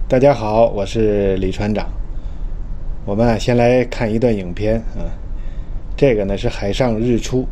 大家好，我是李船长。我们先来看一段影片啊，这个呢是海上日出，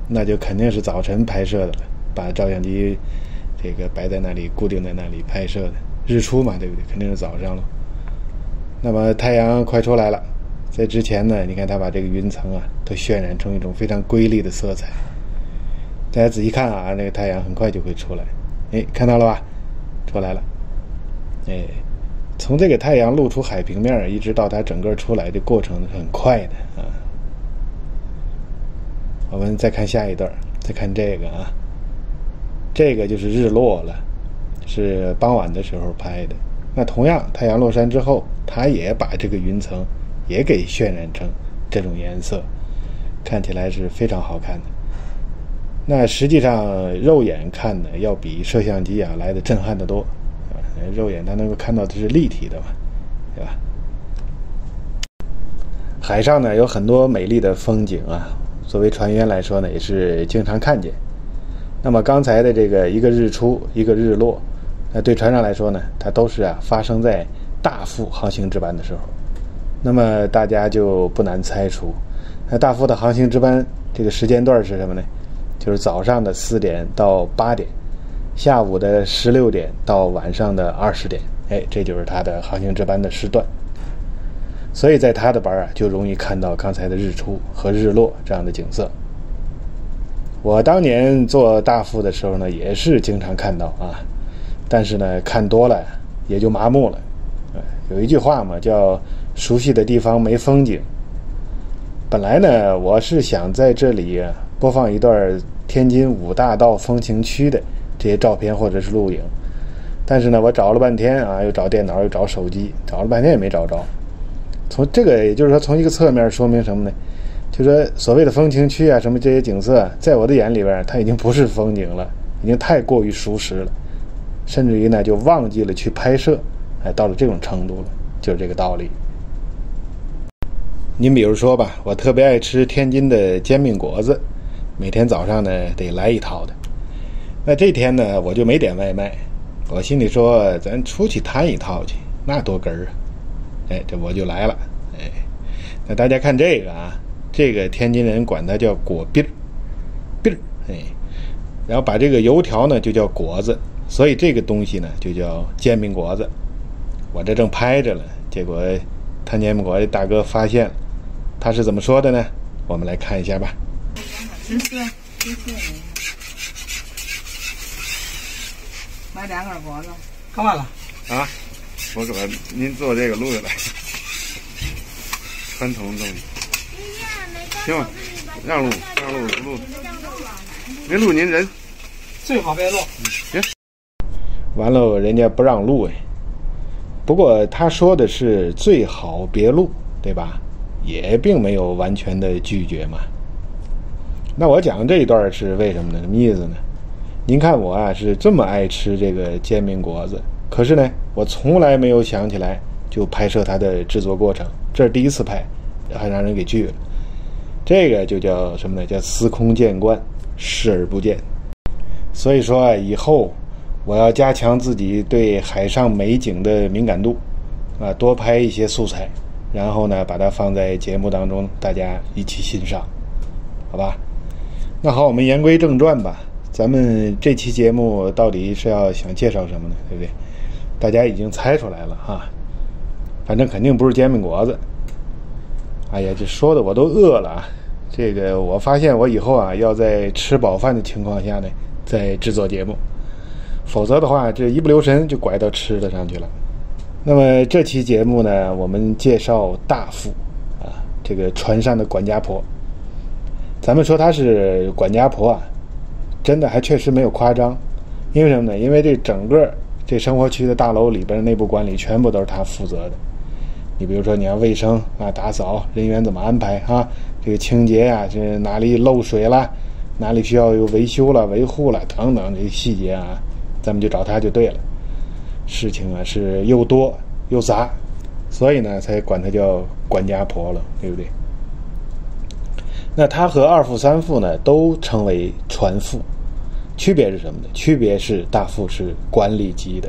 那就肯定是早晨拍摄的了，把照相机这个摆在那里，固定在那里拍摄的日出嘛，对不对？肯定是早上了。那么太阳快出来了，在之前呢，你看它把这个云层啊都渲染成一种非常瑰丽的色彩。大家仔细看啊，那个太阳很快就会出来，哎，看到了吧？出来了，哎。从这个太阳露出海平面一直到它整个出来的过程是很快的啊。我们再看下一段，再看这个啊，这个就是日落了，是傍晚的时候拍的。那同样太阳落山之后，它也把这个云层也给渲染成这种颜色，看起来是非常好看的。那实际上肉眼看呢，要比摄像机啊来的震撼得多。肉眼它能够看到的是立体的嘛，对吧？海上呢有很多美丽的风景啊，作为船员来说呢也是经常看见。那么刚才的这个一个日出一个日落，那对船上来说呢，它都是发生在大副航行值班的时候。那么大家就不难猜出，那大副的航行值班这个时间段是什么呢？就是早上的4点到8点。下午的16点到晚上的20点，哎，这就是他的航行值班的时段。所以在他的班就容易看到刚才的日出和日落这样的景色。我当年做大副的时候呢，也是经常看到啊，但是呢，看多了也就麻木了。有一句话嘛，叫熟悉的地方没风景。本来呢，我是想在这里播放一段天津5大道风情区的这些照片或者是录影，但是呢，我找了半天啊，又找电脑又找手机，找了半天也没找着。从这个也就是说，从一个侧面说明什么呢？就是说所谓的风情区啊，什么这些景色，在我的眼里边，它已经不是风景了，已经太过于熟识了，甚至于呢就忘记了去拍摄，哎，到了这种程度了，就是这个道理。您比如说吧，我特别爱吃天津的煎饼果子，每天早上呢得来一套的。那这天呢，我就没点外卖，我心里说，咱出去摊一套去，那多根儿啊！哎，这我就来了。哎，那大家看这个啊，这个天津人管它叫果篦儿，哎，然后把这个油条呢就叫果子，所以这个东西呢就叫煎饼果子。我这正拍着了，结果摊煎饼果子大哥发现了，他是怎么说的呢？我们来看一下吧。买2根果子，干嘛了？啊，我给您做这个录下来，传统东西。行，让录，没录您人，最好别录。行。完了，人家不让录哎。不过他说的是最好别录，对吧？也并没有完全的拒绝嘛。那我讲这一段是为什么呢？什么意思呢？您看我是这么爱吃这个煎饼果子，可是呢，我从来没有想起来就拍摄它的制作过程，这是第一次拍，还让人给拒了。这个就叫什么呢？叫司空见惯，视而不见。所以说以后我要加强自己对海上美景的敏感度啊，多拍一些素材，然后呢把它放在节目当中，大家一起欣赏，好吧？那好，我们言归正传吧。咱们这期节目到底是要想介绍什么呢？对不对？大家已经猜出来了哈，反正肯定不是煎饼果子。哎呀，这说的我都饿了啊！这个我发现我以后要在吃饱饭的情况下呢，再制作节目，否则的话，这一不留神就拐到吃的上去了。那么这期节目呢，我们介绍大副啊，这个船上的管家婆。咱们说她是管家婆真的还确实没有夸张。因为什么呢？因为这整个这生活区的大楼里边的内部管理全部都是他负责的。你比如说你要卫生打扫人员怎么安排这个清洁这哪里漏水了，哪里需要有维修了维护了等等这些细节咱们就找他就对了。事情是又多又杂，所以呢才管他叫管家婆了，对不对？那他和2副3副呢都称为船副，区别是什么呢？区别是大副是管理级的，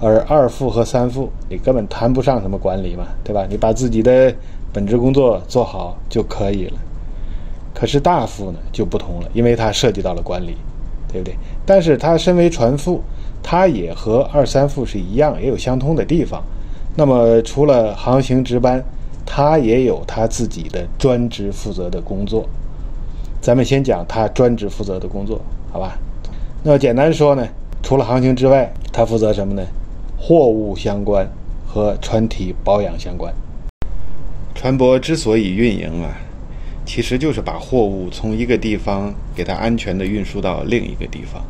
而二副和三副你根本谈不上什么管理嘛，对吧？你把自己的本职工作做好就可以了。可是大副呢就不同了，因为它涉及到了管理，对不对？但是他身为船副，他也和二三副是一样，也有相通的地方。那么除了航行值班，他也有他自己的专职负责的工作。咱们先讲他专职负责的工作，好吧？那么简单说呢，除了航行之外，他负责什么呢？货物相关和船体保养相关。船舶之所以运营啊，其实就是把货物从一个地方给它安全地运输到另一个地方，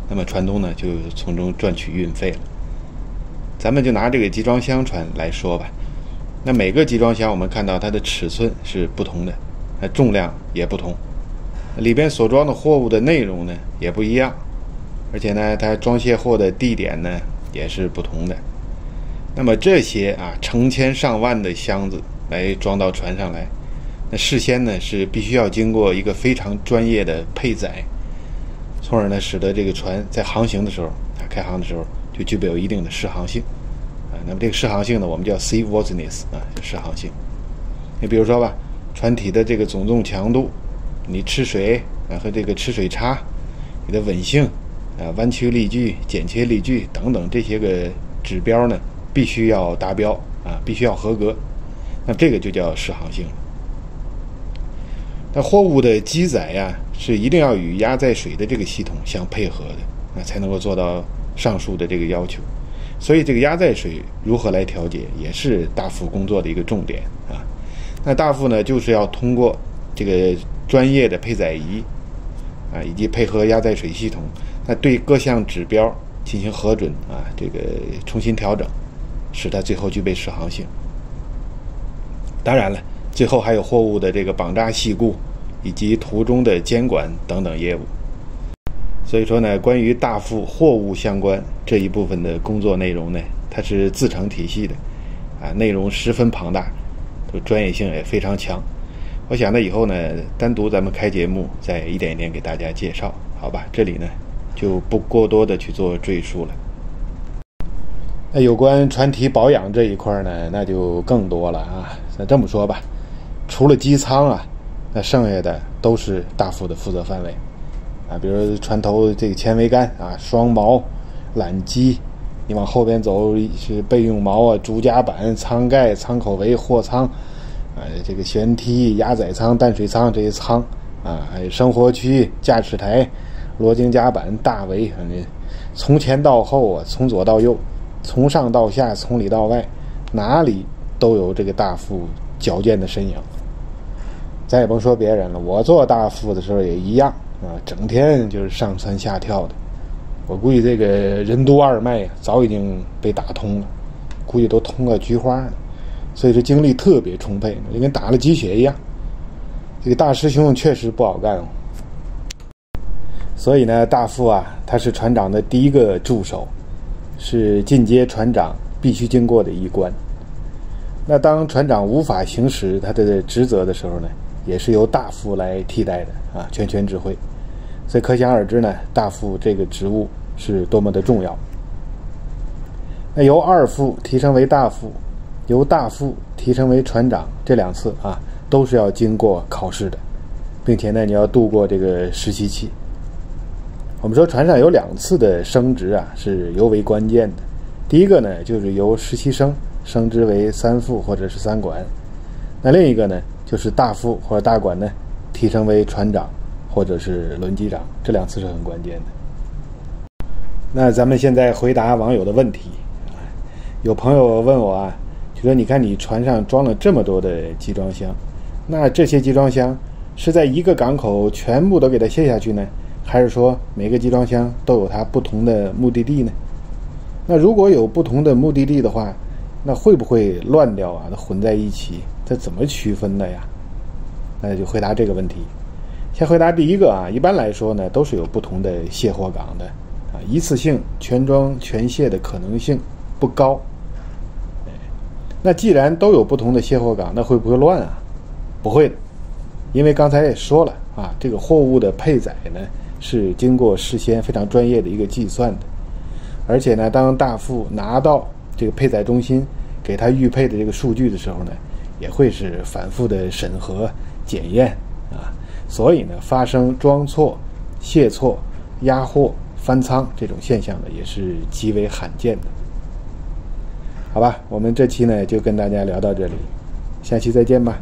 那么船东呢就从中赚取运费了。咱们就拿这个集装箱船来说吧，那每个集装箱我们看到它的尺寸是不同的，重量也不同，里边所装的货物的内容呢也不一样，而且呢它装卸货的地点呢也是不同的。那么这些成千上万的箱子来装到船上来，那事先呢是必须要经过一个非常专业的配载，从而呢使得这个船在航行的时候，开航的时候就具备有一定的适航性那么这个适航性呢我们叫 seaworthiness 就适航性。你比如说吧，船体的这个总重强度，你吃水和这个吃水差，你的稳性弯曲力矩、剪切力矩等等这些个指标呢必须要达标必须要合格，那这个就叫适航性了。那货物的机载是一定要与压载水的这个系统相配合的才能够做到上述的这个要求。所以这个压载水如何来调节也是大副工作的一个重点那大副呢就是要通过这个专业的配载仪以及配合压载水系统，那对各项指标进行核准这个重新调整，使它最后具备适航性。当然了，最后还有货物的这个绑扎系固以及途中的监管等等业务。所以说呢，关于大副货物相关这一部分的工作内容呢，它是自成体系的内容十分庞大，专业性也非常强。我想呢以后呢单独咱们开节目再一点一点给大家介绍，好吧？这里呢就不过多的去做赘述了。那有关船体保养这一块呢，那就更多了那这么说吧，除了机舱那剩下的都是大副的负责范围比如船头这个前桅杆双锚、缆机，你往后边走是备用锚主甲板、舱盖、舱口围、货舱这个舷梯、压载舱、淡水舱这些舱还有生活区、驾驶台、螺径甲板、大桅，从前到后从左到右，从上到下，从里到外，哪里都有这个大副矫健的身影。咱也甭说别人了，我做大副的时候也一样整天就是上蹿下跳的。我估计这个任督二脉早已经被打通了，估计都通个菊花了，所以说精力特别充沛，就跟打了鸡血一样。这个大师兄确实不好干所以呢大副他是船长的第一个助手，是进阶船长必须经过的一关。那当船长无法行使他的职责的时候呢，也是由大副来替代的全权指挥。所以可想而知呢，大副这个职务是多么的重要。那由二副提升为大副，由大副提升为船长，这两次都是要经过考试的，并且呢你要度过这个实习期。我们说船上有两次的升职是尤为关键的。第一个呢就是由实习生升职为三副或者是三管，那另一个呢就是大副或者大管呢提升为船长或者是轮机长，这两次是很关键的。那咱们现在回答网友的问题有朋友问我就说你看你船上装了这么多的集装箱，那这些集装箱是在一个港口全部都给它卸下去呢，还是说每个集装箱都有它不同的目的地呢？那如果有不同的目的地的话，那会不会乱掉它混在一起，这怎么区分的呀？那就回答这个问题。先回答第一个一般来说呢都是有不同的卸货港的一次性全装全卸的可能性不高。那既然都有不同的卸货港，那会不会乱不会的，因为刚才也说了这个货物的配载呢是经过事先非常专业的一个计算的，而且呢，当大副拿到这个配载中心给他预配的这个数据的时候呢，也会是反复的审核检验啊，所以呢，发生装错、卸错、压货、翻仓这种现象呢，也是极为罕见的。好吧，我们这期呢就跟大家聊到这里，下期再见吧。